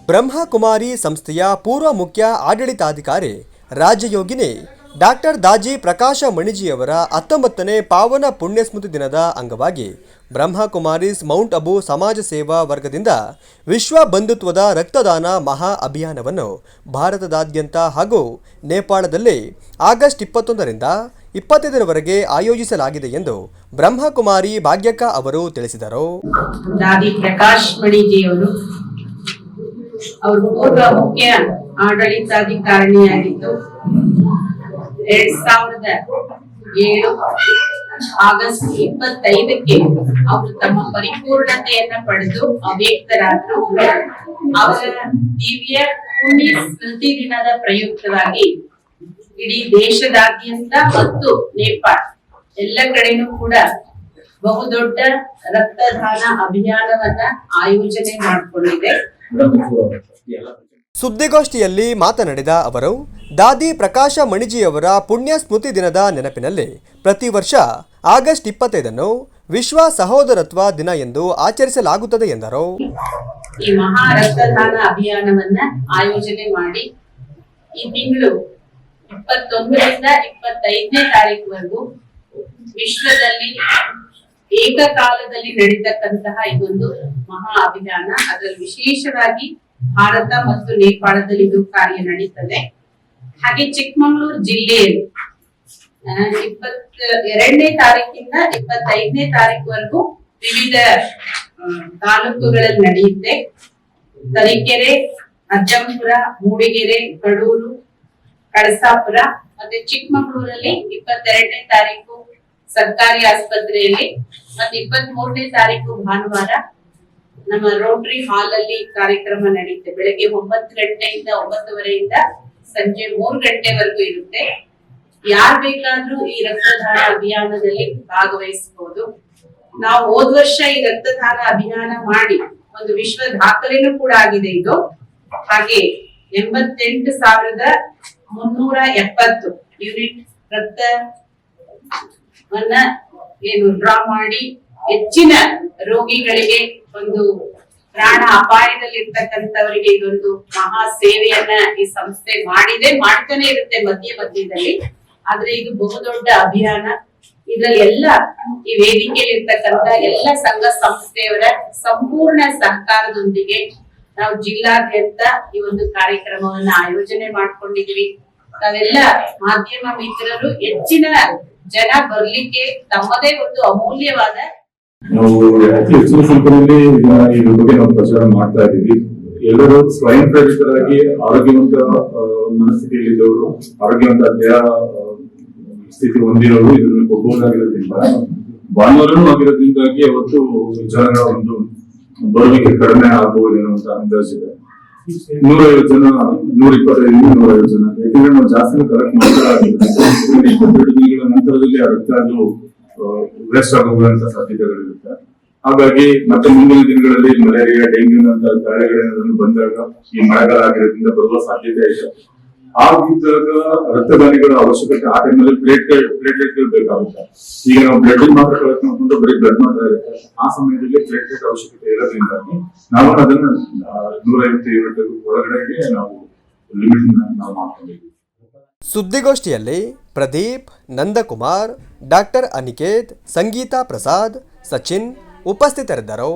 ಬ್ರಹ್ಮಕುಮಾರಿ ಸಂಸ್ಥೆಯ ಪೂರ್ವ ಮುಖ್ಯ ಆಡಳಿತಾಧಿಕಾರಿ ರಾಜಯೋಗಿನಿ ಡಾಕ್ಟರ್ ದಾಜಿ ಪ್ರಕಾಶ ಮಣಿಜಿಯವರ 19ನೇ ಪಾವನ ಪುಣ್ಯಸ್ಮೃತಿ ದಿನದ ಅಂಗವಾಗಿ ಬ್ರಹ್ಮಕುಮಾರೀಸ್ ಮೌಂಟ್ ಅಬು ಸಮಾಜ ಸೇವಾ ವರ್ಗದಿಂದ ವಿಶ್ವ ಬಂಧುತ್ವದ ರಕ್ತದಾನ ಮಹಾ ಅಭಿಯಾನವನ್ನು ಭಾರತದಾದ್ಯಂತ ಹಾಗೂ ನೇಪಾಳದಲ್ಲಿ ಆಗಸ್ಟ್ 21ರಿಂದ 25ರವರೆಗೆ ಆಯೋಜಿಸಲಾಗಿದೆ ಎಂದು ಬ್ರಹ್ಮಕುಮಾರಿ ಭಾಗ್ಯಕ್ಕ ಅವರು ತಿಳಿಸಿದರು. ದಾದಿ ಪ್ರಕಾಶ್ ಮಣಿಜಿಯವರು ಪೂರ್ವ ಮುಖ್ಯ ಆಡಳಿತಾಧಿಕಾರಿಯಾಗಿದ್ದು 2007 ಆಗಸ್ಟ್ 25ಕ್ಕೆ ಅವರು ತಮ್ಮ ಪರಿಪೂರ್ಣತೆಯನ್ನ ಪಡೆದು ಅವ್ಯಕ್ತರಾದರು. ಅವರ ದಿವ್ಯ ಪುಣ್ಯ ಸ್ಮೃತಿ ದಿನದ ಪ್ರಯುಕ್ತವಾಗಿ ಇಡೀ ದೇಶದಾದ್ಯಂತ ಮತ್ತು ನೇಪಾಳ ಎಲ್ಲ ಕಡೆನೂ ಕೂಡ ಬಹುದೊಡ್ಡ ರಕ್ತದಾನ ಅಭಿಯಾನವನ್ನ ಆಯೋಜನೆ ಮಾಡಿಕೊಂಡಿದೆ. ಸುದ್ದಿಗೋಷ್ಠಿಯಲ್ಲಿ ಮಾತನಾಡಿದ ಅವರು, ದಾದಿ ಪ್ರಕಾಶ ಮಣಿಜಿಯವರ ಪುಣ್ಯ ಸ್ಮೃತಿ ದಿನದ ನೆನಪಿನಲ್ಲಿ ಪ್ರತಿ ವರ್ಷ ಆಗಸ್ಟ್ 25ನ್ನು ವಿಶ್ವ ಸಹೋದರತ್ವ ದಿನ ಎಂದು ಆಚರಿಸಲಾಗುತ್ತದೆ ಎಂದರು. ಈ ಮಹಾ ರಕ್ತದಾನ ಅಭಿಯಾನವನ್ನ ಆಯೋಜನೆ ಮಾಡಿ ಈ ತಿಂಗಳು 29ರಿಂದ 25ನೇ ತಾರೀಕುವರೆಗೂ ವಿಶ್ವದಲ್ಲಿ ಏಕಕಾಲದಲ್ಲಿ ನಡೀತಕ್ಕಂತಹ ಇದೊಂದು ಮಹಾ ಅಭಿಯಾನ. ಅದರಲ್ಲಿ ವಿಶೇಷವಾಗಿ ಭಾರತ ಮತ್ತು ನೇಪಾಳದಲ್ಲಿ ಇದು ಕಾರ್ಯ ನಡೀತದೆ. ಹಾಗೆ ಚಿಕ್ಕಮಗಳೂರು ಜಿಲ್ಲೆಯಲ್ಲಿ 22ನೇ ತಾರೀಕಿಂದ 25ನೇ ತಾರೀಕುವರೆಗೂ ವಿವಿಧ ತಾಲೂಕುಗಳಲ್ಲಿ ನಡೆಯುತ್ತೆ. ತರೀಕೆರೆ, ಅಜ್ಜಂಪುರ, ಮೂಡಿಗೆರೆ, ಕಡೂರು, ಕಳಸಾಪುರ ಮತ್ತೆ ಚಿಕ್ಕಮಗಳೂರಲ್ಲಿ 22ನೇ ತಾರೀಕು ಸರ್ಕಾರಿ ಆಸ್ಪತ್ರೆಯಲ್ಲಿ ಮತ್ತೆ 23ನೇ ತಾರೀಕು ಭಾನುವಾರ ನಮ್ಮ ರೋಟರಿ ಹಾಲ್ ಅಲ್ಲಿ ಕಾರ್ಯಕ್ರಮ ನಡೆಯುತ್ತೆ. ಬೆಳಗ್ಗೆ 9 ಗಂಟೆಯಿಂದ 9:30ಯಿಂದ ಸಂಜೆ 3 ಗಂಟೆವರೆಗೂ ಇರುತ್ತೆ. ಯಾರು ಬೇಕಾದ್ರೂ ಈ ರಕ್ತದಾನ ಅಭಿಯಾನದಲ್ಲಿ ಭಾಗವಹಿಸಬಹುದು. ನಾವು ಹೋದ ವರ್ಷ ಈ ರಕ್ತದಾನ ಅಭಿಯಾನ ಮಾಡಿ ಒಂದು ವಿಶ್ವ ದಾಖಲೆನೂ ಕೂಡ ಆಗಿದೆ ಇದು. ಹಾಗೆ 88,370 ಯೂನಿಟ್ ರಕ್ತವನ್ನ ಡ್ರಾ ಮಾಡಿ ಹೆಚ್ಚಿನ ರೋಗಿಗಳಿಗೆ ಒಂದು ಪ್ರಾಣ ಅಪಾಯದಲ್ಲಿರ್ತಕ್ಕಂಥವರಿಗೆ ಇದೊಂದು ಮಹಾ ಸೇವೆಯನ್ನ ಈ ಸಂಸ್ಥೆ ಮಾಡ್ತಾನೆ ಇರುತ್ತೆ ಮಧ್ಯದಲ್ಲಿ. ಆದ್ರೆ ಇದು ಬಹುದೊಡ್ಡ ಅಭಿಯಾನ. ಇದ್ರಲ್ಲಿ ಎಲ್ಲ ಈ ವೇದಿಕೆಯಲ್ಲಿ ಇರ್ತಕ್ಕಂಥ ಎಲ್ಲ ಸಂಘ ಸಂಸ್ಥೆಯವರ ಸಂಪೂರ್ಣ ಸಹಕಾರದೊಂದಿಗೆ ನಾವು ಜಿಲ್ಲಾದ್ಯಂತ ಈ ಒಂದು ಕಾರ್ಯಕ್ರಮವನ್ನ ಆಯೋಜನೆ ಮಾಡ್ಕೊಂಡಿದ್ವಿ. ನಾವೆಲ್ಲ ಮಾಧ್ಯಮ ಮಿತ್ರರು ಹೆಚ್ಚಿನ ಜನ ಬರ್ಲಿಕ್ಕೆ ತಮ್ಮದೇ ಒಂದು ಅಮೂಲ್ಯವಾದ ನಾವು ಹೆಚ್ಚಿನ ಸಂಖ್ಯೆಯಲ್ಲಿ ಇದ್ರ ಬಗ್ಗೆ ನಾವು ಪ್ರಚಾರ ಮಾಡ್ತಾ ಇದ್ದೀವಿ. ಎಲ್ಲರೂ ಸ್ವಯಂ ಪ್ರೇರಿತರಾಗಿ ಆರೋಗ್ಯವಂತ ಮನಸ್ಥಿತಿಯಲ್ಲಿದ್ದವರು, ಆರೋಗ್ಯವಂತ ದೇಹ ಸ್ಥಿತಿ ಹೊಂದಿರೋರು ಇದನ್ನು ಕೊಡಬಹುದಾಗಿರೋದ್ರಿಂದ, ಭಾನುವಾರನೂ ಆಗಿರೋದ್ರಿಂದಾಗಿ ಅವತ್ತು ಜನರ ಒಂದು ಬರುವಿಕೆ ಕಡಿಮೆ ಆಗಬಹುದು ಅನ್ನುವಂತ ಅಂದಾಜಿದೆ. 150 ಜನ, 125-150 ಜನ. ಯಾಕಂದ್ರೆ ನಾವು ಜಾಸ್ತಿ ಕಲೆಕ್ಟ್ ಮಾಡ್ತಾ 22 ದಿನಗಳ ನಂತರದಲ್ಲಿ ಆ ರಕ್ತ ಅದು ವೇಸ್ಟ್ ಆಗುವಂತ ಸಾಧ್ಯತೆಗಳಿರುತ್ತೆ. ಹಾಗಾಗಿ ಮತ್ತೆ ಮುಂದಿನ ದಿನಗಳಲ್ಲಿ ಮಲೇರಿಯಾ, ಡೆಂಗ್ಯೂನಂತ ಕಾಯಿಲೆಗಳೇನಾದ್ರೂ ಬಂದಾಗ ಈ ಮಳೆಗಾಲ ಆಗಿರೋದ್ರಿಂದ ಬರುವ ಸಾಧ್ಯತೆ ಇದೆ. ಆಗಿದ್ದಾಗ ರಕ್ತದಾನಿಗಳ ಅವಶ್ಯಕತೆ ಆ ಟೈಮಲ್ಲಿ ಪ್ಲೇಟ್ಲೆಟ್ಗಳು ಬೇಕಾಗುತ್ತೆ. ಈಗ ನಾವು ಬ್ಲಡ್ ಮಾತ್ರ ಕಲೆಕ್ಟ್ ಮಾಡ್ಕೊಂಡು ಬರೀ ಬ್ಲಡ್ ಮಾತ್ರ ಇರುತ್ತೆ. ಆ ಸಮಯದಲ್ಲಿ ಪ್ಲೇಟ್ಲೆಟ್ ಅವಶ್ಯಕತೆ ಇರೋದ್ರಿಂದಾಗಿ ನಾವು ಅದನ್ನ 150 ಯೂನಿಟ್ ಒಳಗಡೆಗೆ ನಾವು ಲಿಮಿಟ್ ನಾವು ಮಾಡ್ಕೊಂಡಿದ್ದೀವಿ. ಸುದ್ದಿಗೋಷ್ಠಿಯಲ್ಲಿ ಪ್ರದೀಪ್, ನಂದಕುಮಾರ್, ಡಾಕ್ಟರ್ ಅನಿಕೇತ್, ಸಂಗೀತಾ ಪ್ರಸಾದ್, ಸಚಿನ್ ಉಪಸ್ಥಿತರಿದ್ದರು.